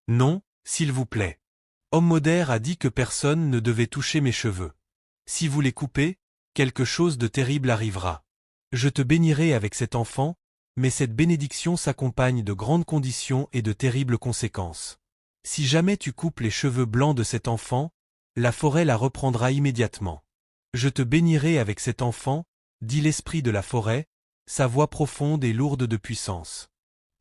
Non, s'il vous plaît. Homme modère a dit que personne ne devait toucher mes cheveux. Si vous les coupez, quelque chose de terrible arrivera. Je te bénirai avec cet enfant, mais cette bénédiction s'accompagne de grandes conditions et de terribles conséquences. Si jamais tu coupes les cheveux blancs de cet enfant, la forêt la reprendra immédiatement. Je te bénirai avec cet enfant, dit l'esprit de la forêt, sa voix profonde et lourde de puissance.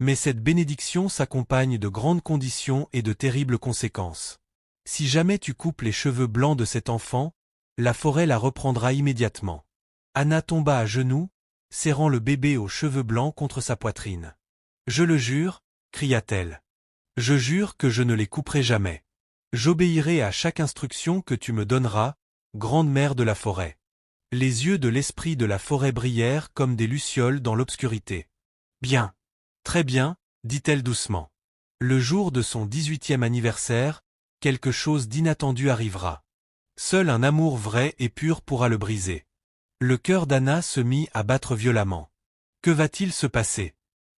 Mais cette bénédiction s'accompagne de grandes conditions et de terribles conséquences. Si jamais tu coupes les cheveux blancs de cet enfant, la forêt la reprendra immédiatement. Anna tomba à genoux, serrant le bébé aux cheveux blancs contre sa poitrine. Je le jure, cria-t-elle. Je jure que je ne les couperai jamais. J'obéirai à chaque instruction que tu me donneras, grande mère de la forêt. Les yeux de l'esprit de la forêt brillèrent comme des lucioles dans l'obscurité. Bien. Très bien, dit-elle doucement. Le jour de son 18e anniversaire, quelque chose d'inattendu arrivera. Seul un amour vrai et pur pourra le briser. Le cœur d'Anna se mit à battre violemment. Que va-t-il se passer?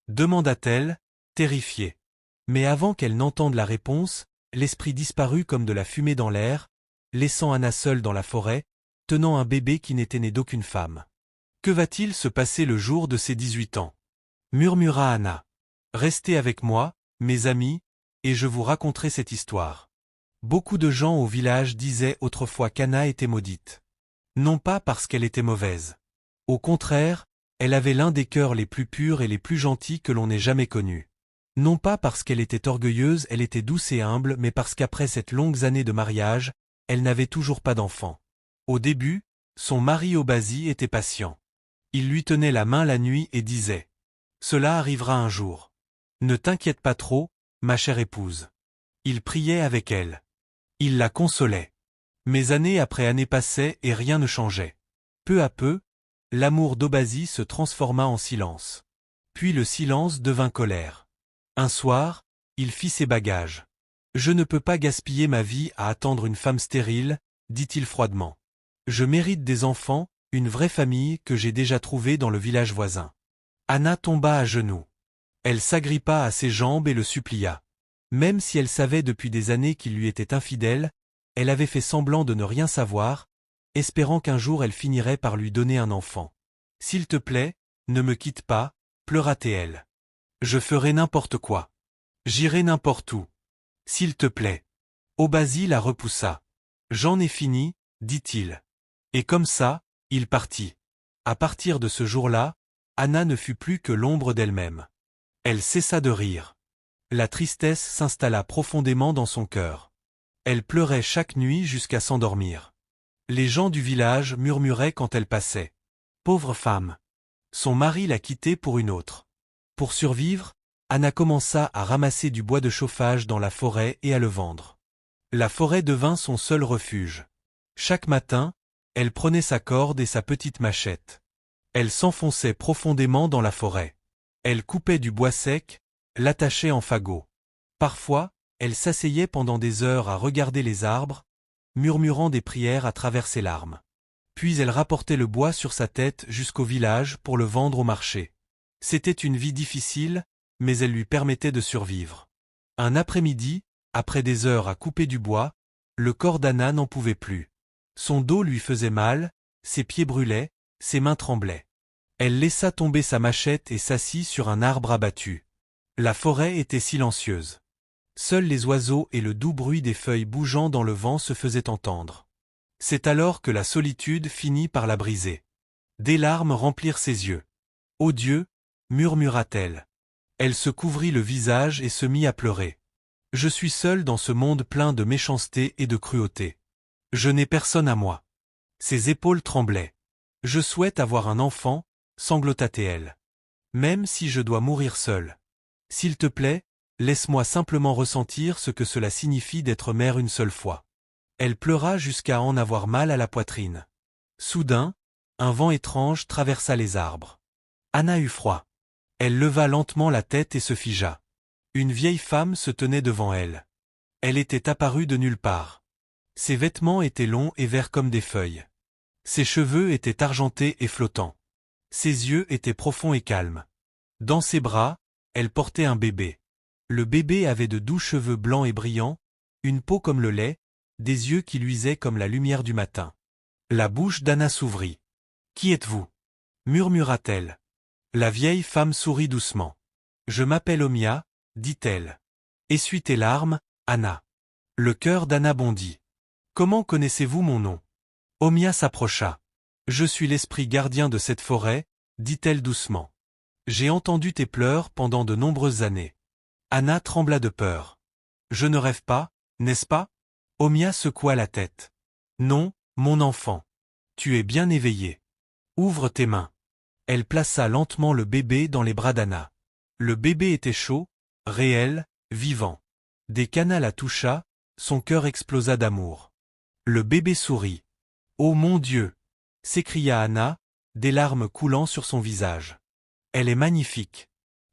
Demanda-t-elle, terrifiée. Mais avant qu'elle n'entende la réponse, l'esprit disparut comme de la fumée dans l'air, laissant Anna seule dans la forêt, tenant un bébé qui n'était né d'aucune femme. Que va-t-il se passer le jour de ses 18 ans? Murmura Anna. Restez avec moi, mes amis, et je vous raconterai cette histoire. Beaucoup de gens au village disaient autrefois qu'Anna était maudite. Non pas parce qu'elle était mauvaise. Au contraire, elle avait l'un des cœurs les plus purs et les plus gentils que l'on ait jamais connus. Non pas parce qu'elle était orgueilleuse, elle était douce et humble, mais parce qu'après cette longue année de mariage, elle n'avait toujours pas d'enfant. Au début, son mari Obasi était patient. Il lui tenait la main la nuit et disait « Cela arrivera un jour. Ne t'inquiète pas trop, ma chère épouse. » Il priait avec elle. Il la consolait. Mais année après année passaient et rien ne changeait. Peu à peu, l'amour d'Obasi se transforma en silence. Puis le silence devint colère. Un soir, il fit ses bagages. « Je ne peux pas gaspiller ma vie à attendre une femme stérile, dit-il froidement. Je mérite des enfants, une vraie famille que j'ai déjà trouvée dans le village voisin. » Anna tomba à genoux. Elle s'agrippa à ses jambes et le supplia. Même si elle savait depuis des années qu'il lui était infidèle, elle avait fait semblant de ne rien savoir, espérant qu'un jour elle finirait par lui donner un enfant. « S'il te plaît, ne me quitte pas, pleura-t-elle. Je ferai n'importe quoi. J'irai n'importe où. S'il te plaît. » Obasi la repoussa. « J'en ai fini, dit-il. » Et comme ça, il partit. À partir de ce jour-là, Anna ne fut plus que l'ombre d'elle-même. Elle cessa de rire. La tristesse s'installa profondément dans son cœur. Elle pleurait chaque nuit jusqu'à s'endormir. Les gens du village murmuraient quand elle passait. Pauvre femme. Son mari l'a quittée pour une autre. Pour survivre, Anna commença à ramasser du bois de chauffage dans la forêt et à le vendre. La forêt devint son seul refuge. Chaque matin, elle prenait sa corde et sa petite machette. Elle s'enfonçait profondément dans la forêt. Elle coupait du bois sec, l'attachait en fagots. Parfois, elle s'asseyait pendant des heures à regarder les arbres, murmurant des prières à travers ses larmes. Puis elle rapportait le bois sur sa tête jusqu'au village pour le vendre au marché. C'était une vie difficile, mais elle lui permettait de survivre. Un après-midi, après des heures à couper du bois, le corps d'Anna n'en pouvait plus. Son dos lui faisait mal, ses pieds brûlaient, ses mains tremblaient. Elle laissa tomber sa machette et s'assit sur un arbre abattu. La forêt était silencieuse. Seuls les oiseaux et le doux bruit des feuilles bougeant dans le vent se faisaient entendre. C'est alors que la solitude finit par la briser. Des larmes remplirent ses yeux. « Ô Dieu !» murmura-t-elle. Elle se couvrit le visage et se mit à pleurer. « Je suis seule dans ce monde plein de méchanceté et de cruauté. Je n'ai personne à moi. » Ses épaules tremblaient. « Je souhaite avoir un enfant, sanglota-t-elle. Même si je dois mourir seule. S'il te plaît, laisse-moi simplement ressentir ce que cela signifie d'être mère une seule fois. » Elle pleura jusqu'à en avoir mal à la poitrine. Soudain, un vent étrange traversa les arbres. Anna eut froid. Elle leva lentement la tête et se figea. Une vieille femme se tenait devant elle. Elle était apparue de nulle part. Ses vêtements étaient longs et verts comme des feuilles. Ses cheveux étaient argentés et flottants. Ses yeux étaient profonds et calmes. Dans ses bras, elle portait un bébé. Le bébé avait de doux cheveux blancs et brillants, une peau comme le lait, des yeux qui luisaient comme la lumière du matin. La bouche d'Anna s'ouvrit. « Qui êtes-vous » murmura-t-elle. La vieille femme sourit doucement. « Je m'appelle Omia, » dit-elle. « Essuie tes larmes, Anna. » Le cœur d'Anna bondit. « Comment connaissez-vous mon nom » Omia s'approcha. « Je suis l'esprit gardien de cette forêt, » dit-elle doucement. « J'ai entendu tes pleurs pendant de nombreuses années. » Anna trembla de peur. « Je ne rêve pas, n'est-ce pas » Omia secoua la tête. « Non, mon enfant. Tu es bien éveillé. Ouvre tes mains. » Elle plaça lentement le bébé dans les bras d'Anna. Le bébé était chaud, réel, vivant. Dès qu'Anna la toucha, son cœur explosa d'amour. Le bébé sourit. « Oh mon Dieu !» s'écria Anna, des larmes coulant sur son visage. « Elle est magnifique. »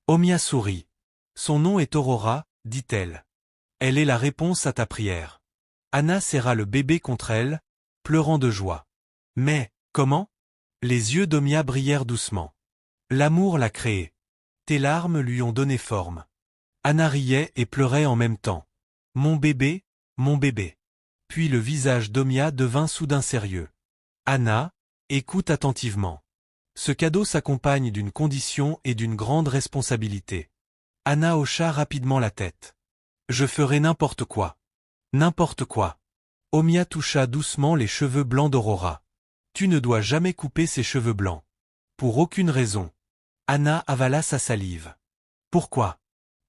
Omia sourit. « Son nom est Aurora, » dit-elle. « Elle est la réponse à ta prière. » Anna serra le bébé contre elle, pleurant de joie. « Mais, comment » Les yeux d'Omia brillèrent doucement. « L'amour l'a créé. Tes larmes lui ont donné forme. » Anna riait et pleurait en même temps. « Mon bébé, mon bébé. » Puis le visage d'Omia devint soudain sérieux. « Anna, écoute attentivement. Ce cadeau s'accompagne d'une condition et d'une grande responsabilité. » Anna hocha rapidement la tête. « Je ferai n'importe quoi. N'importe quoi. » Omia toucha doucement les cheveux blancs d'Aurora. « Tu ne dois jamais couper ces cheveux blancs. Pour aucune raison. » Anna avala sa salive. « Pourquoi ?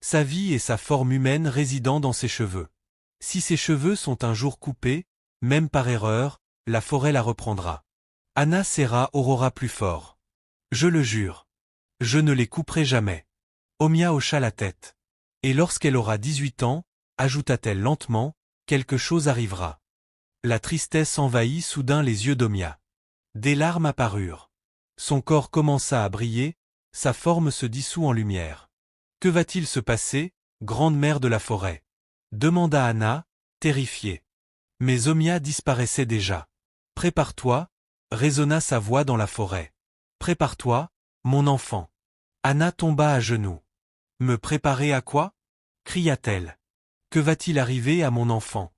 Sa vie et sa forme humaine résidant dans ses cheveux. Si ses cheveux sont un jour coupés, même par erreur, la forêt la reprendra. » Anna serra Aurora plus fort. « Je le jure. Je ne les couperai jamais. » Omia hocha la tête. « Et lorsqu'elle aura 18 ans, » ajouta-t-elle lentement, « quelque chose arrivera. » La tristesse envahit soudain les yeux d'Omia. Des larmes apparurent. Son corps commença à briller, sa forme se dissout en lumière. « Que va-t-il se passer, grande mère de la forêt » demanda Anna, terrifiée. Mais Omia disparaissait déjà. « Prépare-toi » résonna sa voix dans la forêt. « Prépare-toi, mon enfant. » Anna tomba à genoux. « Me préparer à quoi » cria-t-elle. « Que va-t-il arriver à mon enfant »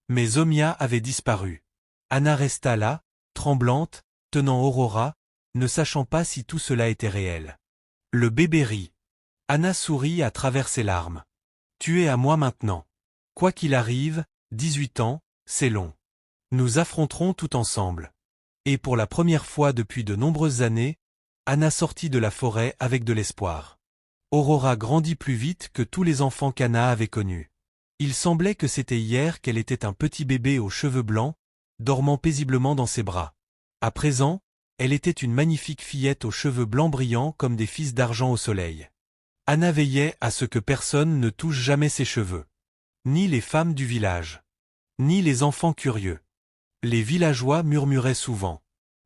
Mais Omia avait disparu. Anna resta là, tremblante, tenant Aurora, ne sachant pas si tout cela était réel. Le bébé rit. Anna sourit à travers ses larmes. « Tu es à moi maintenant. Quoi qu'il arrive, 18 ans, c'est long. Nous affronterons tout ensemble. » Et pour la première fois depuis de nombreuses années, Anna sortit de la forêt avec de l'espoir. Aurora grandit plus vite que tous les enfants qu'Anna avait connus. Il semblait que c'était hier qu'elle était un petit bébé aux cheveux blancs, dormant paisiblement dans ses bras. À présent, elle était une magnifique fillette aux cheveux blancs brillants comme des fils d'argent au soleil. Anna veillait à ce que personne ne touche jamais ses cheveux. Ni les femmes du village. Ni les enfants curieux. Les villageois murmuraient souvent.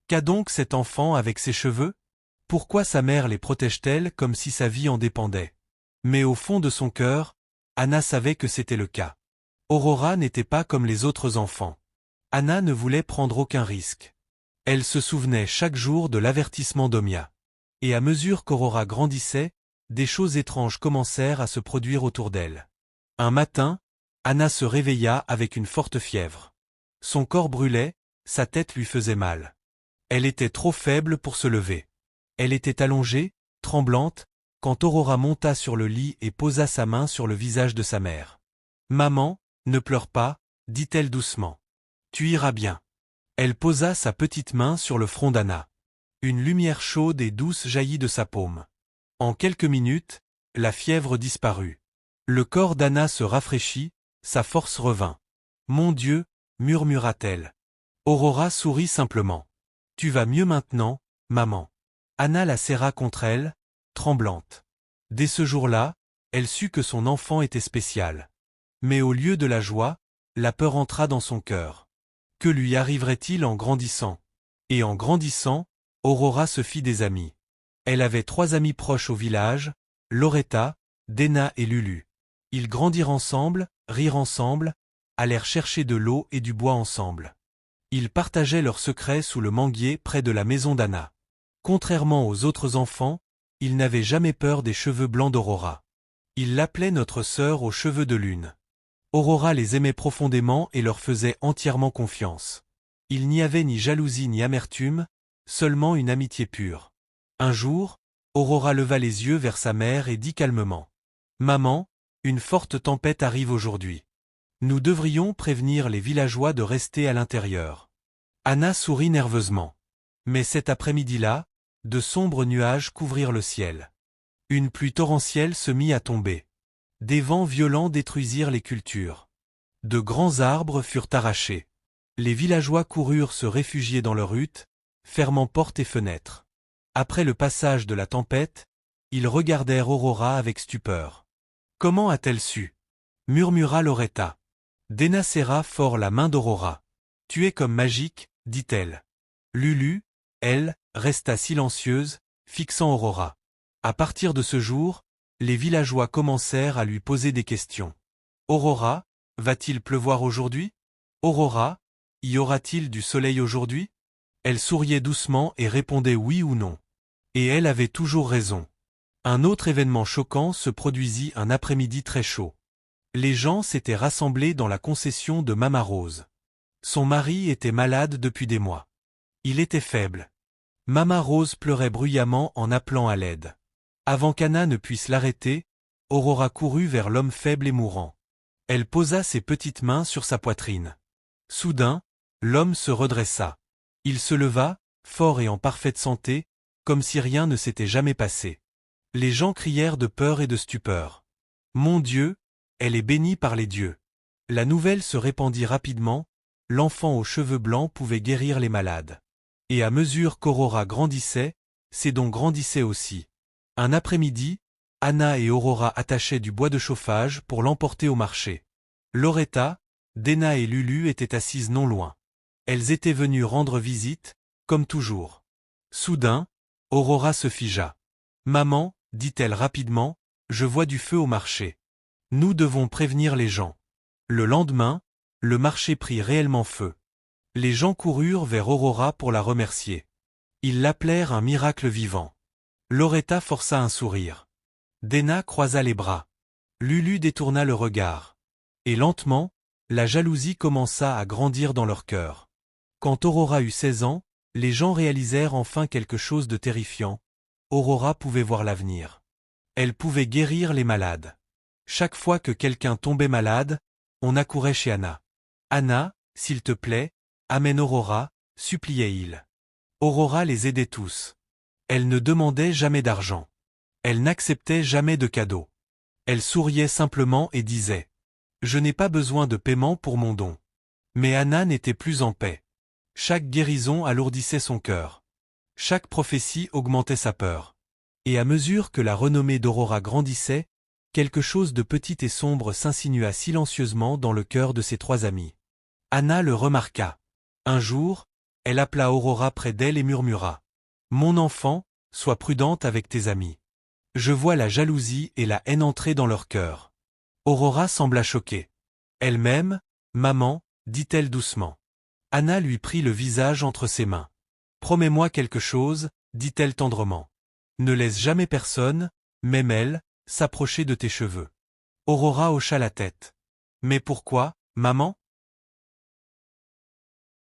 Qu'a donc cet enfant avec ses cheveux ? Pourquoi sa mère les protège-t-elle comme si sa vie en dépendait ? Mais au fond de son cœur, Anna savait que c'était le cas. Aurora n'était pas comme les autres enfants. Anna ne voulait prendre aucun risque. Elle se souvenait chaque jour de l'avertissement d'Omia. Et à mesure qu'Aurora grandissait, des choses étranges commencèrent à se produire autour d'elle. Un matin, Anna se réveilla avec une forte fièvre. Son corps brûlait, sa tête lui faisait mal. Elle était trop faible pour se lever. Elle était allongée, tremblante, quand Aurora monta sur le lit et posa sa main sur le visage de sa mère. « Maman, ne pleure pas, » dit-elle doucement. « Tu iras bien. » Elle posa sa petite main sur le front d'Anna. Une lumière chaude et douce jaillit de sa paume. En quelques minutes, la fièvre disparut. Le corps d'Anna se rafraîchit, sa force revint. « Mon Dieu » murmura-t-elle. Aurora sourit simplement. « Tu vas mieux maintenant, maman. » Anna la serra contre elle, tremblante. Dès ce jour-là, elle sut que son enfant était spécial. Mais au lieu de la joie, la peur entra dans son cœur. Que lui arriverait-il en grandissant ? Et en grandissant, Aurora se fit des amis. Elle avait 3 amis proches au village, Loretta, Dena et Lulu. Ils grandirent ensemble, rirent ensemble, allèrent chercher de l'eau et du bois ensemble. Ils partageaient leurs secrets sous le manguier près de la maison d'Anna. Contrairement aux autres enfants, ils n'avaient jamais peur des cheveux blancs d'Aurora. Ils l'appelaient notre sœur aux cheveux de lune. Aurora les aimait profondément et leur faisait entièrement confiance. Il n'y avait ni jalousie ni amertume, seulement une amitié pure. Un jour, Aurora leva les yeux vers sa mère et dit calmement. « Maman, une forte tempête arrive aujourd'hui. Nous devrions prévenir les villageois de rester à l'intérieur. » Anna sourit nerveusement. Mais cet après-midi-là, de sombres nuages couvrirent le ciel. Une pluie torrentielle se mit à tomber. Des vents violents détruisirent les cultures. De grands arbres furent arrachés. Les villageois coururent se réfugier dans leurs huttes, fermant portes et fenêtres. Après le passage de la tempête, ils regardèrent Aurora avec stupeur. « Comment a-t-elle su » murmura Loretta. Déna serra fort la main d'Aurora. « Tu es comme magique, dit-elle. » Lulu, elle, resta silencieuse, fixant Aurora. À partir de ce jour, les villageois commencèrent à lui poser des questions. « Aurora, va-t-il pleuvoir aujourd'hui ? Aurora, y aura-t-il du soleil aujourd'hui ?» Elle souriait doucement et répondait oui ou non. Et elle avait toujours raison. Un autre événement choquant se produisit un après-midi très chaud. Les gens s'étaient rassemblés dans la concession de Mama Rose. Son mari était malade depuis des mois. Il était faible. Mama Rose pleurait bruyamment en appelant à l'aide. Avant qu'Anna ne puisse l'arrêter, Aurora courut vers l'homme faible et mourant. Elle posa ses petites mains sur sa poitrine. Soudain, l'homme se redressa. Il se leva, fort et en parfaite santé, comme si rien ne s'était jamais passé. Les gens crièrent de peur et de stupeur. « Mon Dieu, elle est bénie par les dieux !» La nouvelle se répandit rapidement, l'enfant aux cheveux blancs pouvait guérir les malades. Et à mesure qu'Aurora grandissait, ses dons grandissaient aussi. Un après-midi, Anna et Aurora attachaient du bois de chauffage pour l'emporter au marché. Loretta, Déna et Lulu étaient assises non loin. Elles étaient venues rendre visite, comme toujours. Soudain, Aurora se figea. « Maman, dit-elle rapidement, je vois du feu au marché. Nous devons prévenir les gens. » Le lendemain, le marché prit réellement feu. Les gens coururent vers Aurora pour la remercier. Ils l'appelèrent un miracle vivant. Loretta força un sourire. Déna croisa les bras. Lulu détourna le regard. Et lentement, la jalousie commença à grandir dans leur cœur. Quand Aurora eut 16 ans, les gens réalisèrent enfin quelque chose de terrifiant. Aurora pouvait voir l'avenir. Elle pouvait guérir les malades. Chaque fois que quelqu'un tombait malade, on accourait chez Anna. « Anna, s'il te plaît, amène Aurora, suppliait-il. Aurora les aidait tous. Elle ne demandait jamais d'argent. Elle n'acceptait jamais de cadeaux. Elle souriait simplement et disait « Je n'ai pas besoin de paiement pour mon don. » Mais Anna n'était plus en paix. Chaque guérison alourdissait son cœur. Chaque prophétie augmentait sa peur. Et à mesure que la renommée d'Aurora grandissait, quelque chose de petit et sombre s'insinua silencieusement dans le cœur de ses trois amis. Anna le remarqua. Un jour, elle appela Aurora près d'elle et murmura « Mon enfant, sois prudente avec tes amis. Je vois la jalousie et la haine entrer dans leur cœur. » Aurora sembla choquée. « Elle-même, maman, dit-elle doucement. » Anna lui prit le visage entre ses mains. « Promets-moi quelque chose, dit-elle tendrement. Ne laisse jamais personne, même elle, s'approcher de tes cheveux. » Aurora hocha la tête. « Mais pourquoi, maman ?